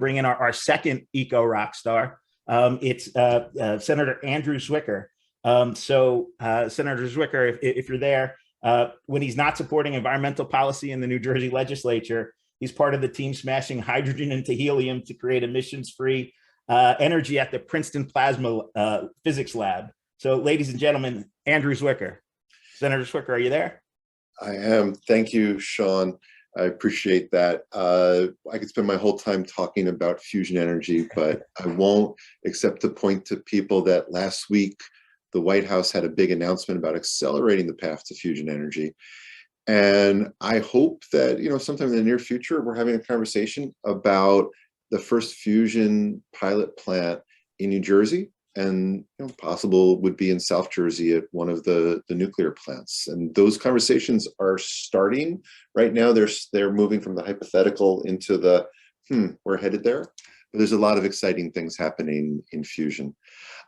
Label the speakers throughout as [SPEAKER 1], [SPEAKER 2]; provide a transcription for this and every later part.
[SPEAKER 1] bring in our second eco rock star. It's Senator Andrew Zwicker. Senator Zwicker, if you're there, when he's not supporting environmental policy in the New Jersey Legislature, he's part of the team smashing hydrogen into helium to create emissions-free energy at the Princeton Plasma Physics Lab. So, ladies and gentlemen, Andrew Zwicker. Senator Zwicker, are you there?
[SPEAKER 2] I am. Thank you, Sean. I appreciate that. I could spend my whole time talking about fusion energy, but I won't, except to point to people that last week the White House had a big announcement about accelerating the path to fusion energy. And I hope that, sometime in the near future, we're having a conversation about the first fusion pilot plant in New Jersey, and possible would be in South Jersey at one of the nuclear plants. And those conversations are starting right now. They're moving from the hypothetical into the we're headed there. But there's a lot of exciting things happening in fusion.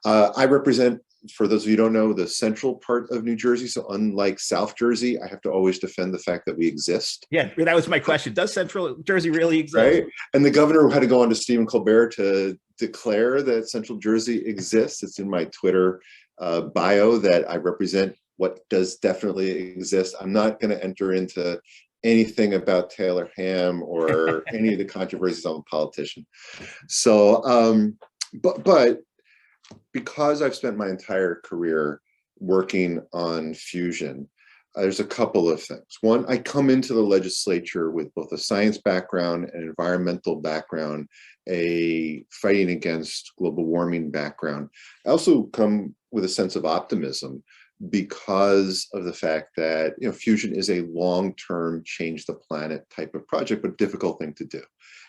[SPEAKER 2] I represent, for those of you who don't know, the central part of New Jersey. So unlike South Jersey, I have to always defend the fact that we exist.
[SPEAKER 1] Yeah, that was my question. Does Central Jersey really exist?
[SPEAKER 2] Right. And the governor had to go on to Stephen Colbert to declare that Central Jersey exists. It's in my Twitter bio that I represent what does definitely exist. I'm not going to enter into anything about Taylor Ham or any of the controversies on the politician. So, but because I've spent my entire career working on fusion, there's a couple of things. One, I come into the legislature with both a science background and environmental background, a fighting against global warming background. I also come with a sense of optimism because of the fact that fusion is a long-term change the planet type of project, but difficult thing to do.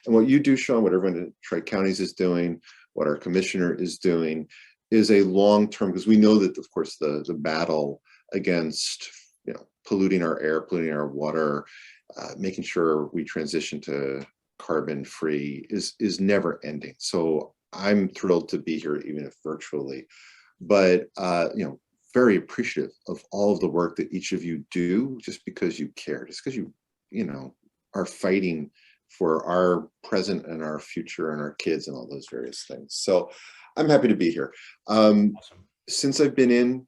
[SPEAKER 2] And what you do, Sean, what everyone in Tri-Counties is doing, what our commissioner is doing, is a long-term, because we know that, of course, the battle against polluting our air, polluting our water, making sure we transition to carbon free is never ending. So I'm thrilled to be here, even if virtually, but very appreciative of all of the work that each of you do, just because you care, just because you are fighting for our present and our future and our kids and all those various things. So I'm happy to be here. Awesome. Since I've been in,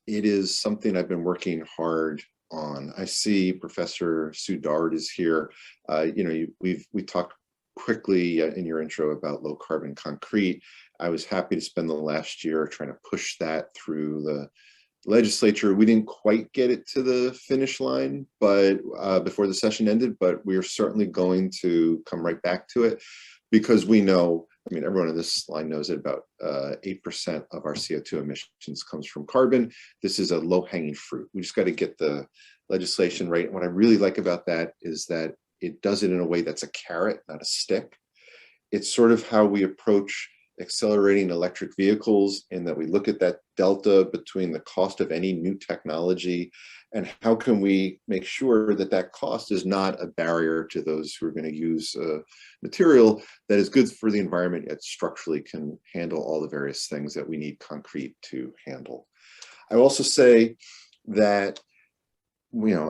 [SPEAKER 2] it is something I've been working hard on. I see Professor Sue Dard is here. We talked quickly in your intro about low carbon concrete. I was happy to spend the last year trying to push that through the legislature. We didn't quite get it to the finish line, but before the session ended, but we are certainly going to come right back to it, because we know, everyone on this line knows that about 8% of our CO2 emissions comes from carbon. This is a low-hanging fruit. We just got to get the legislation right. And what I really like about that is that it does it in a way that's a carrot, not a stick. It's sort of how we approach accelerating electric vehicles, in that we look at that delta between the cost of any new technology and how can we make sure that that cost is not a barrier to those who are going to use material that is good for the environment, yet structurally can handle all the various things that we need concrete to handle. I also say that,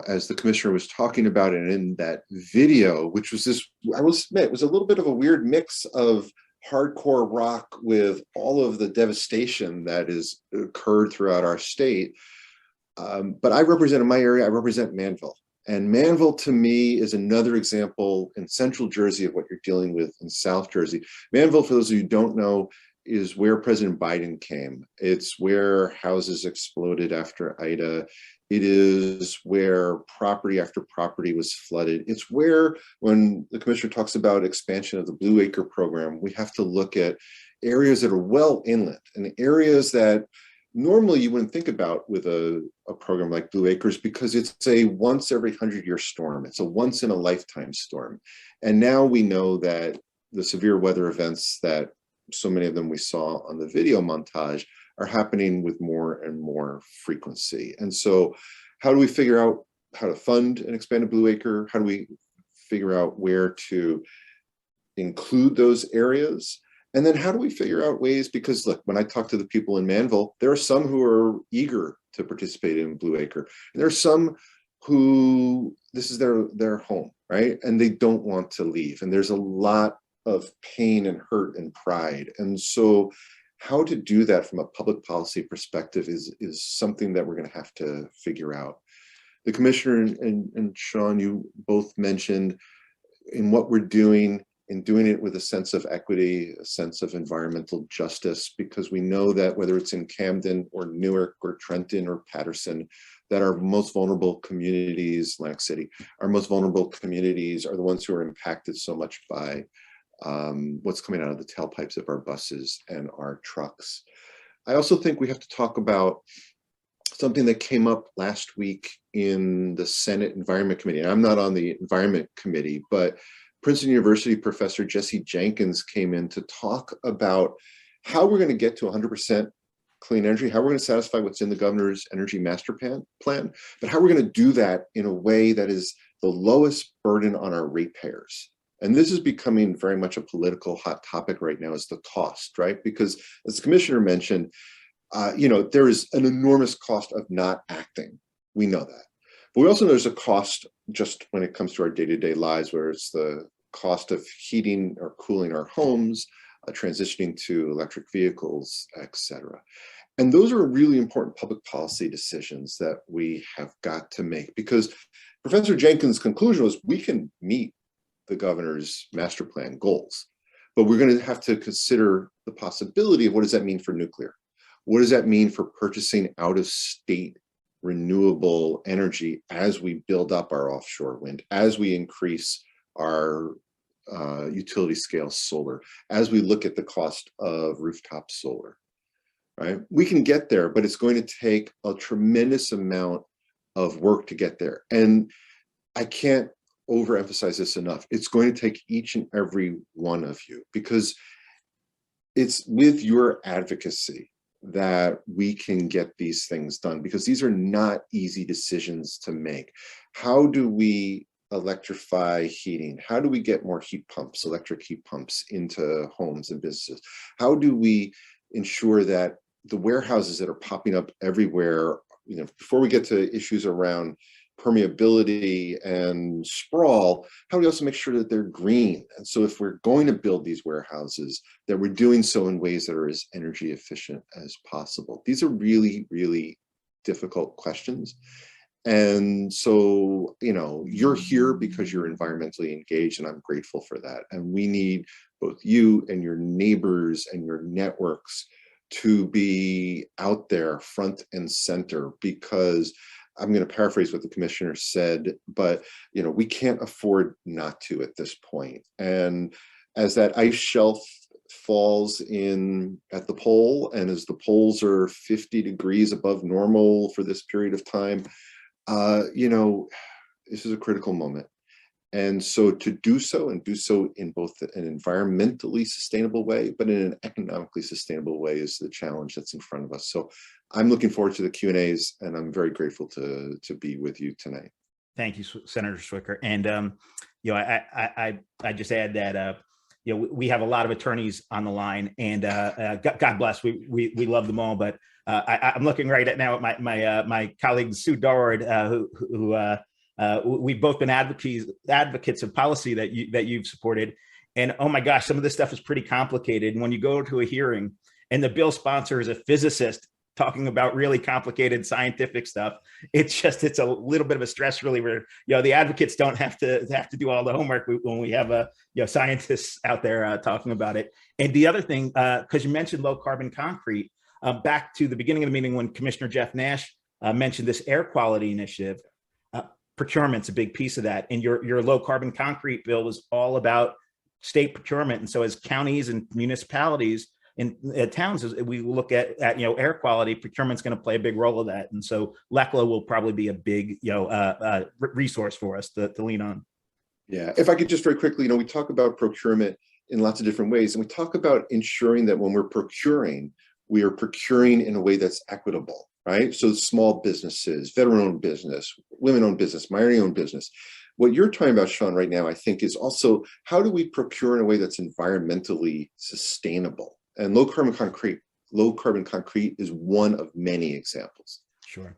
[SPEAKER 2] as the commissioner was talking about it in that video, which was this, I will admit, it was a little bit of a weird mix of hardcore rock with all of the devastation that has occurred throughout our state. But I represent, in my area, I represent Manville. And Manville, to me, is another example in Central Jersey of what you're dealing with in South Jersey. Manville, for those of you who don't know, is where President Biden came. It's where houses exploded after Ida. It is where property after property was flooded. It's where, when the commissioner talks about expansion of the Blue Acre program, we have to look at areas that are well inland and areas that normally you wouldn't think about with a program like Blue Acres, because it's a once every 100-year storm. It's a once in a lifetime storm. And now we know that the severe weather events that so many of them we saw on the video montage are happening with more and more frequency. And so how do we figure out how to fund an expanded Blue Acre? How do we figure out where to include those areas? And then how do we figure out ways, because look, when I talk to the people in Manville, there are some who are eager to participate in Blue Acre. And there are some who this is their home, right? And they don't want to leave. And there's a lot of pain and hurt and pride. And so how to do that from a public policy perspective is something that we're going to have to figure out. The commissioner and Sean, you both mentioned in what we're doing, in doing it with a sense of equity, a sense of environmental justice, because we know that whether it's in Camden or Newark or Trenton or Patterson, that our most vulnerable communities, Atlantic City, our most vulnerable communities are the ones who are impacted so much by what's coming out of the tailpipes of our buses and our trucks. I also think we have to talk about something that came up last week in the Senate Environment Committee. I'm not on the Environment Committee, but Princeton University professor Jesse Jenkins came in to talk about how we're going to get to 100% clean energy, how we're going to satisfy what's in the governor's energy master plan, but how we're going to do that in a way that is the lowest burden on our ratepayers. And this is becoming very much a political hot topic right now, is the cost, right? Because as the commissioner mentioned, there is an enormous cost of not acting. We know that. But we also know there's a cost just when it comes to our day-to-day lives, where it's the cost of heating or cooling our homes, transitioning to electric vehicles, et cetera. And those are really important public policy decisions that we have got to make, because Professor Jenkins' conclusion was we can meet the governor's master plan goals, but we're going to have to consider the possibility of what does that mean for nuclear? What does that mean for purchasing out of state renewable energy as we build up our offshore wind, as we increase our utility scale solar, as we look at the cost of rooftop solar, right? We can get there, but it's going to take a tremendous amount of work to get there. And I can't overemphasize this enough. It's going to take each and every one of you, because it's with your advocacy that we can get these things done, because these are not easy decisions to make. How do we electrify heating? How do we get more heat pumps, electric heat pumps into homes and businesses? How do we ensure that the warehouses that are popping up everywhere, before we get to issues around permeability and sprawl, how do we also make sure that they're green? And so if we're going to build these warehouses, that we're doing so in ways that are as energy efficient as possible. These are really, really difficult questions. And so, you're here because you're environmentally engaged, and I'm grateful for that. And we need both you and your neighbors and your networks to be out there front and center, because I'm going to paraphrase what the commissioner said, but we can't afford not to at this point. And as that ice shelf falls in at the pole, and as the poles are 50 degrees above normal for this period of time, this is a critical moment. And so to do so, and do so in both an environmentally sustainable way, but in an economically sustainable way, is the challenge that's in front of us. So I'm looking forward to the Q&As, and I'm very grateful to be with you tonight.
[SPEAKER 1] Thank you, Senator Zwicker. And I just add that we have a lot of attorneys on the line, and God bless, we love them all. But I'm looking right now at my colleague Sue Dorward, who we've both been advocates of policy that you've supported. And oh my gosh, some of this stuff is pretty complicated. And when you go to a hearing and the bill sponsor is a physicist talking about really complicated scientific stuff, it's a little bit of a stress reliever. The advocates don't have to do all the homework when we have scientists out there talking about it. And the other thing, because you mentioned low carbon concrete, back to the beginning of the meeting when Commissioner Jeff Nash mentioned this air quality initiative. Procurement's a big piece of that, and your low carbon concrete bill is all about state procurement. And so as counties and municipalities and towns, as we look at air quality, procurement's going to play a big role of that. And so LECLA will probably be a big resource for us to lean on.
[SPEAKER 2] Yeah, if I could just very quickly, we talk about procurement in lots of different ways, and we talk about ensuring that when we're procuring, we are procuring in a way that's equitable. Right? So small businesses, veteran-owned business, women-owned business, minority-owned business. What you're talking about, Sean, right now, I think, is also how do we procure in a way that's environmentally sustainable? And low carbon concrete is one of many examples.
[SPEAKER 1] Sure.